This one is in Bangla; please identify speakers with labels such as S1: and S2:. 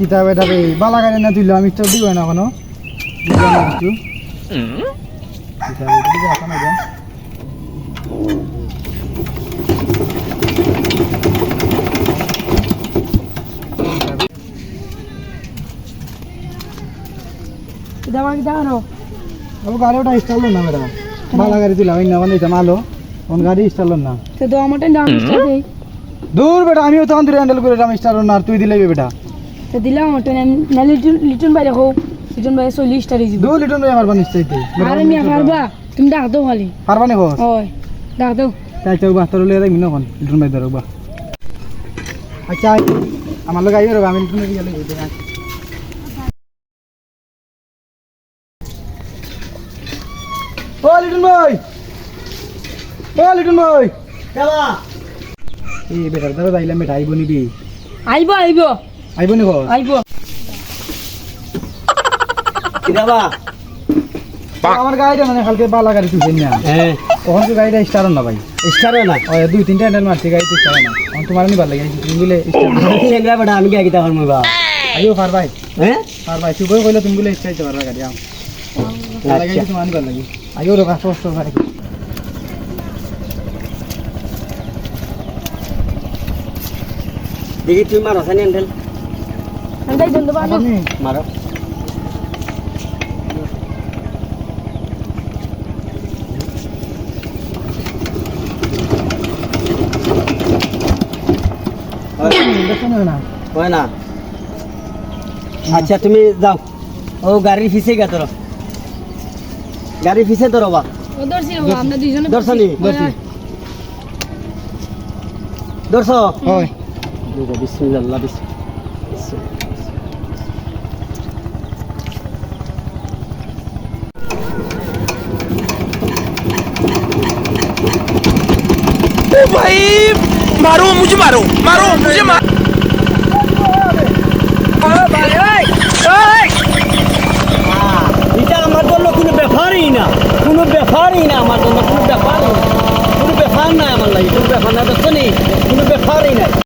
S1: কিতাব এটা রে বালা গাড়ি না তুইলো আমি তো দিব না কোনো দিলাম না কিছু কিতাব দিকে এখন আইবা
S2: কিতাব কি দাও
S1: ও গাড়িটা স্টার্ট না মেরা বালা গাড়ি তুইলা ওই না মানে এটা মালো কোন গাড়ি স্টার্ট না
S2: তো আমারটা দাম স্টার দেই
S1: দূর বেটা আমিও তখন দূরে হ্যান্ডেল করে আমি স্টার্ট না আর তুই দিলে বেটা
S2: তো দিলাম আমারটা না লিটন বাইরে হোক লিটন বাইরে 40 স্টার দিবি
S1: 2 লিটার আমার বানিস চাইতে
S2: আরে মিয়া পারবা তুমি ডাক দাও খালি
S1: পারবা নি বস
S2: ওই ডাক দাও
S1: তাই চাও বাস্তর লয়ে রাখবি না কোন লিটন ভাই ধরবা আচ্ছা আমার লগে আইও রে আমি লিটন দিয়ে গেলে ও লিটন ভাই
S3: কেবা
S1: এই বেটার দাদা যাইলাম বেটা আইব নিবি
S2: আইব
S1: আইব নি বস
S2: আইব
S3: কেবা
S1: আমার গাড়িটা মানে কালকে বালা গাড়ি তুলছেন না
S3: হ্যাঁ
S1: তখন তো গাড়িটা স্টার্ট না ভাই
S3: স্টারে না
S1: ওই 2-3টা হ্যান্ডেল মারছি গাড়ি তো স্টার্ট না এখন তোমার নি ভালো লাগে তুমি বলে
S3: লেঙ্গা বড় আমি কি তাহলে মবা
S1: আইও পার ভাই
S3: হ্যাঁ
S1: তুই কইলে তুমি বলে স্টাইল পারবা গাড়ি আম লাগে তোমার নি ভালো লাগে আইও রে কষ্ট ভাই
S3: দেখি তুই মারো সানি আন্ডেল
S2: আন্দাই দন্দ বানো
S3: মারো
S1: না
S3: হয় না আচ্ছা তুমি যাও ও গাড়ির ফিসে গা তোর গাড়ির ফিসে তোর বা
S2: ও দর্শি আমরা দুইজনে
S3: দর্শনি দর্শ
S1: ওই
S3: বিসমিল্লাহ
S4: भाई मारो मुझे मारो मारो
S3: এটা আমার জন্য কোনো ব্যাপারই না আমার জন্য কোনো ব্যাপার না আমার লাগে কোনো ব্যাপার না দর্শনি কোনো ব্যাপারই না